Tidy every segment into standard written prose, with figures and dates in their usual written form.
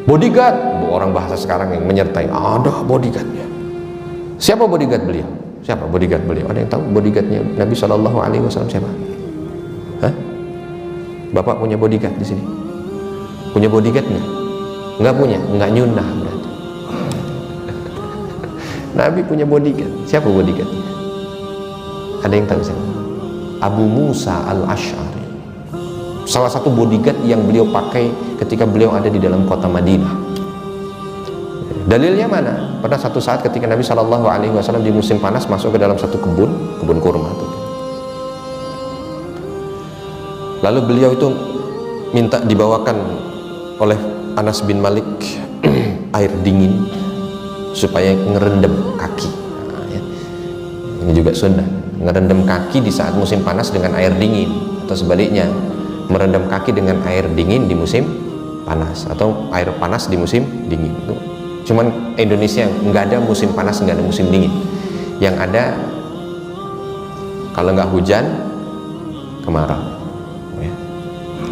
Bodyguard, orang bahasa sekarang yang menyertai, ada bodyguardnya. Siapa bodyguard beliau? Siapa bodyguard beliau? Ada yang tahu bodyguardnya Nabi Shallallahu Alaihi Wasallam siapa? Hah? Bapak punya bodyguard di sini? Punya bodyguard nggak? Nggak punya, nggak nyunah berarti. Nabi punya bodyguard. Siapa bodyguardnya? Ada yang tahu siapa? Abu Musa al-Ash'ari. Salah satu bodyguard yang beliau pakai ketika beliau ada di dalam kota Madinah. Dalilnya mana? Pada satu saat ketika Nabi Shallallahu Alaihi Wasallam di musim panas masuk ke dalam satu kebun kurma. Lalu beliau itu minta dibawakan oleh Anas bin Malik air dingin supaya ngerendam kaki. Nah, ya. Ini juga sunnah, ngerendam kaki di saat musim panas dengan air dingin, atau sebaliknya merendam kaki dengan air dingin di musim panas, atau air panas di musim dingin. Cuman Indonesia nggak ada musim panas, nggak ada musim dingin. Yang ada kalau nggak hujan kemarau. Ya.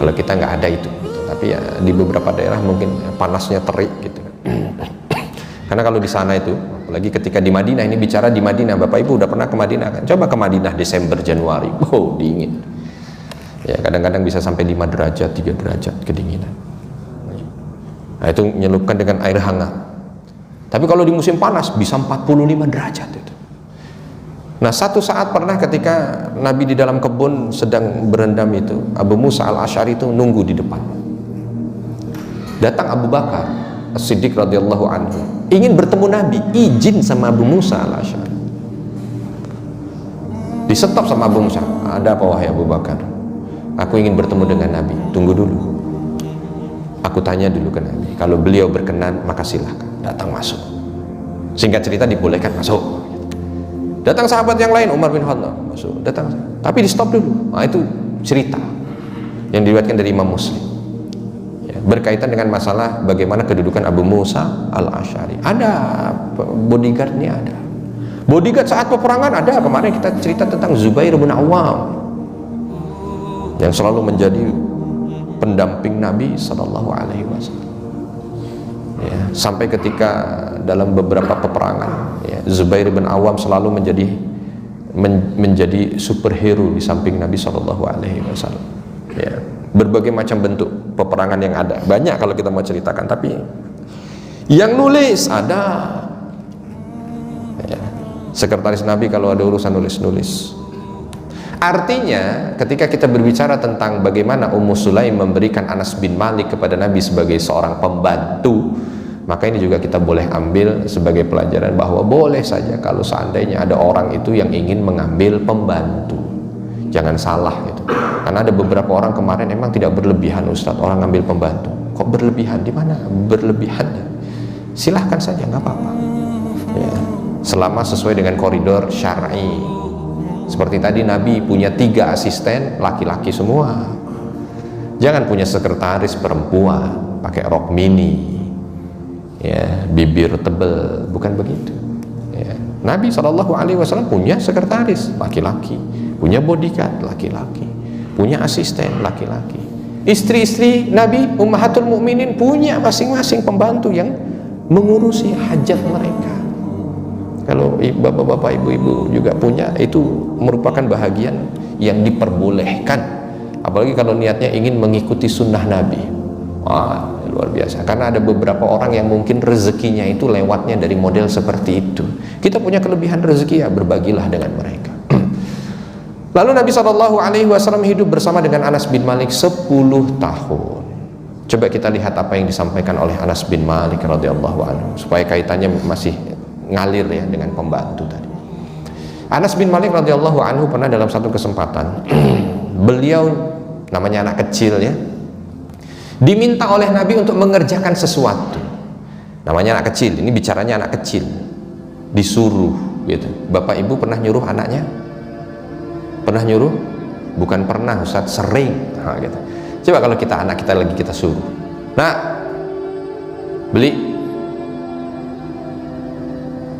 Kalau kita nggak ada itu. Tapi ya di beberapa daerah mungkin panasnya terik gitu. Karena kalau di sana itu, apalagi ketika di Madinah, ini bicara di Madinah, Bapak Ibu udah pernah ke Madinah kan? Coba ke Madinah Desember Januari, wow dingin. Ya kadang-kadang bisa sampai 5 derajat, 3 derajat kedinginan. Nah itu menyelupkan dengan air hangat. Tapi kalau di musim panas bisa 45 derajat itu. Nah satu saat pernah ketika Nabi di dalam kebun sedang berendam itu, Abu Musa al-Ash'ari itu nunggu di depan. Datang Abu Bakar As-Siddiq radhiyallahu anhu, ingin bertemu Nabi, izin sama Abu Musa al-Ash'ari. Disetop sama Abu Musa, ada apa wahai Abu Bakar? Aku ingin bertemu dengan Nabi, tunggu dulu. Aku tanya dulu ke Nabi, kalau beliau berkenan maka silahkan datang masuk. Singkat cerita dibolehkan masuk. Datang sahabat yang lain, Umar bin Khattab masuk, datang. Tapi di stop dulu. Nah, itu cerita yang diriwayatkan dari Imam Muslim. Ya, berkaitan dengan masalah bagaimana kedudukan Abu Musa al-Ash'ari. Ada bodyguardnya, ada. Bodyguard saat peperangan ada. Kemarin kita cerita tentang Zubair bin Awam yang selalu menjadi pendamping Nabi Sallallahu Alaihi Wasallam. Ya, sampai ketika dalam beberapa peperangan, ya, Zubair bin Awam selalu menjadi superhero di samping Nabi Sallallahu Alaihi Wasallam. Ya, berbagai macam bentuk peperangan yang ada banyak kalau kita mau ceritakan, tapi yang nulis ada. Ya, sekretaris Nabi kalau ada urusan nulis. Artinya ketika kita berbicara tentang bagaimana Ummu Sulaim memberikan Anas bin Malik kepada Nabi sebagai seorang pembantu, maka ini juga kita boleh ambil sebagai pelajaran bahwa boleh saja kalau seandainya ada orang itu yang ingin mengambil pembantu. Jangan salah gitu. Karena ada beberapa orang kemarin emang tidak berlebihan Ustadz, orang ngambil pembantu. Kok berlebihan? Di mana berlebihannya? Silahkan saja, nggak apa-apa. Ya, selama sesuai dengan koridor syar'i. Seperti tadi Nabi punya 3 asisten laki-laki semua. Jangan punya sekretaris perempuan pakai rok mini, ya, bibir tebel, bukan begitu. Ya. Nabi SAW punya sekretaris laki-laki, punya bodyguard laki-laki, punya asisten laki-laki. Istri-istri Nabi Ummahatul Mukminin punya masing-masing pembantu yang mengurusi hajat mereka. Kalau bapak-bapak, ibu-ibu juga punya, itu merupakan bahagian yang diperbolehkan. Apalagi kalau niatnya ingin mengikuti sunnah Nabi. Wah, luar biasa. Karena ada beberapa orang yang mungkin rezekinya itu lewatnya dari model seperti itu. Kita punya kelebihan rezeki, ya berbagilah dengan mereka. Lalu Nabi SAW hidup bersama dengan Anas bin Malik 10 tahun. Coba kita lihat apa yang disampaikan oleh Anas bin Malik radhiyallahu anhu, supaya kaitannya masih ngalir ya dengan pembantu tadi. Anas bin Malik radhiyallahu anhu pernah dalam satu kesempatan beliau, namanya anak kecil ya, diminta oleh Nabi untuk mengerjakan sesuatu. Namanya anak kecil, ini bicaranya anak kecil, disuruh gitu. Bapak ibu pernah nyuruh anaknya? Pernah nyuruh? Bukan pernah Ustaz, sering. Nah, gitu. Coba kalau kita anak kita lagi kita suruh, nah beli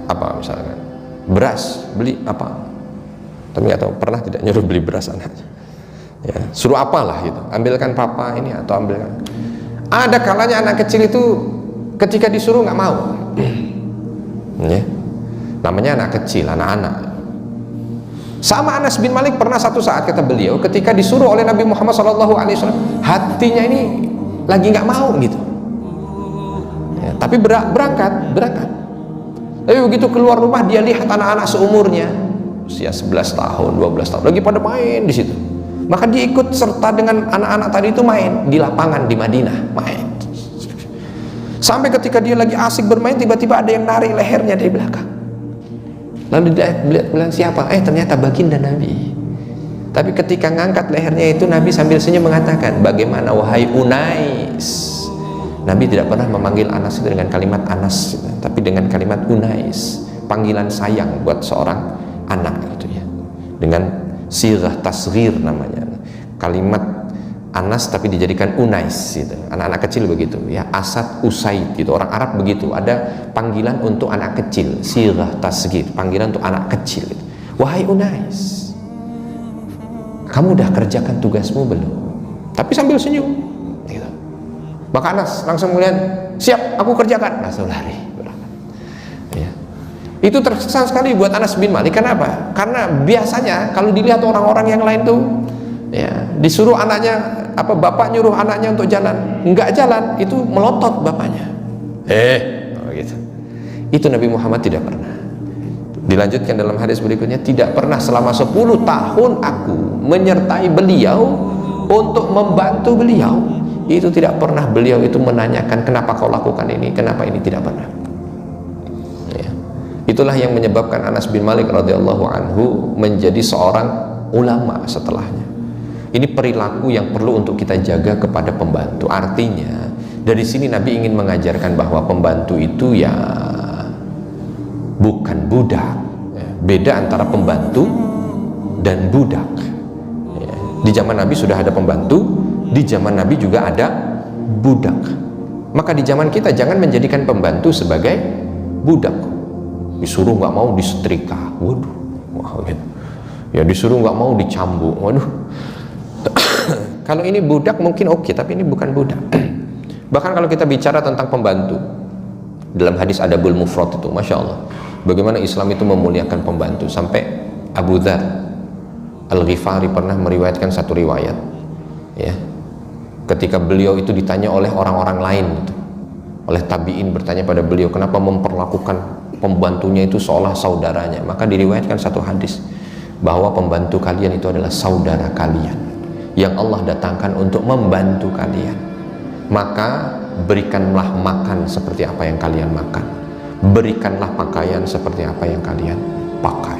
apa misalkan beras, beli apa, tapi nggak tahu, pernah tidak nyuruh beli beras anaknya ya, suruh apalah gitu, ambilkan papa ini atau ambilkan. Ada kalanya anak kecil itu ketika disuruh nggak mau. Ya. Namanya anak kecil, anak-anak. Sama Anas bin Malik pernah satu saat, kata beliau, ketika disuruh oleh Nabi Muhammad SAW, hatinya ini lagi nggak mau gitu. Ya, tapi berangkat. Tapi begitu keluar rumah dia lihat anak-anak seumurnya, usia 11 tahun, 12 tahun, lagi pada main di situ. Maka dia ikut serta dengan anak-anak tadi itu main di lapangan di Madinah, main. Sampai ketika dia lagi asik bermain, tiba-tiba ada yang narik lehernya dari belakang. Lalu dia bilang, siapa? Ternyata baginda Nabi. Tapi ketika ngangkat lehernya itu, Nabi sambil senyum mengatakan, bagaimana wahai Unais? Nabi tidak pernah memanggil Anas itu dengan kalimat Anas, tapi dengan kalimat Unais, panggilan sayang buat seorang anak gitu ya, dengan sirah tasghir namanya, kalimat Anas tapi dijadikan Unais gitu. Anak-anak kecil begitu ya, Asad, Usaid gitu, orang Arab begitu, ada panggilan untuk anak kecil, sirah tasghir, panggilan untuk anak kecil gitu. Wahai Unais, kamu udah kerjakan tugasmu belum? Tapi sambil senyum gitu. Maka Anas langsung melihat, siap, aku kerjakan, langsung lari berangkat. Ya. Itu terkesan sekali buat Anas bin Malik. Kenapa? Karena biasanya kalau dilihat orang-orang yang lain tuh, ya, disuruh anaknya, bapak nyuruh anaknya untuk jalan, nggak jalan, itu melotot bapaknya. Gitu. Itu Nabi Muhammad tidak pernah. Dilanjutkan dalam hadis berikutnya, tidak pernah selama 10 tahun aku menyertai beliau untuk membantu beliau, itu tidak pernah beliau itu menanyakan kenapa kau lakukan ini, kenapa ini, tidak pernah. Ya. Itulah yang menyebabkan Anas bin Malik radhiyallahu anhu menjadi seorang ulama setelahnya. Ini perilaku yang perlu untuk kita jaga kepada pembantu. Artinya dari sini Nabi ingin mengajarkan bahwa pembantu itu ya bukan budak. Beda antara pembantu dan budak. Di zaman Nabi sudah ada pembantu, di zaman Nabi juga ada budak. Maka di zaman kita jangan menjadikan pembantu sebagai budak. Disuruh nggak mau disetrika, waduh, wah, gitu. Ya disuruh nggak mau dicambuk, waduh. Kalau ini budak mungkin oke, tapi ini bukan budak. Bahkan kalau kita bicara tentang pembantu, dalam hadis Adabul Mufrad itu, masya Allah, bagaimana Islam itu memuliakan pembantu. Sampai Abu Dzar Al-Ghifari pernah meriwayatkan satu riwayat, ya, ketika beliau itu ditanya oleh orang-orang lain gitu, oleh tabi'in bertanya pada beliau, kenapa memperlakukan pembantunya itu seolah saudaranya. Maka diriwayatkan satu hadis bahwa pembantu kalian itu adalah saudara kalian yang Allah datangkan untuk membantu kalian. Maka berikanlah makan seperti apa yang kalian makan, berikanlah pakaian seperti apa yang kalian pakai.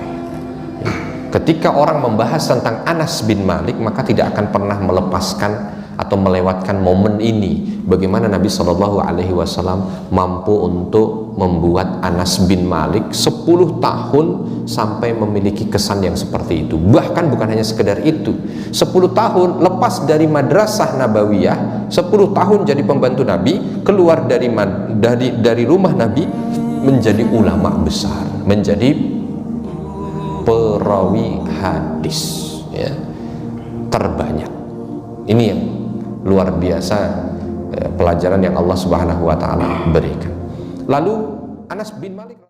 Ya. Ketika orang membahas tentang Anas bin Malik, maka tidak akan pernah melepaskan atau melewatkan momen ini, bagaimana Nabi SAW mampu untuk membuat Anas bin Malik 10 tahun sampai memiliki kesan yang seperti itu. Bahkan bukan hanya sekedar itu, 10 tahun lepas dari madrasah Nabawiyah, 10 tahun jadi pembantu Nabi, keluar dari rumah Nabi menjadi ulama besar, menjadi perawi hadis, ya, terbanyak. Ini yang luar biasa, pelajaran yang Allah Subhanahu wa taala berikan. Lalu Anas bin Malik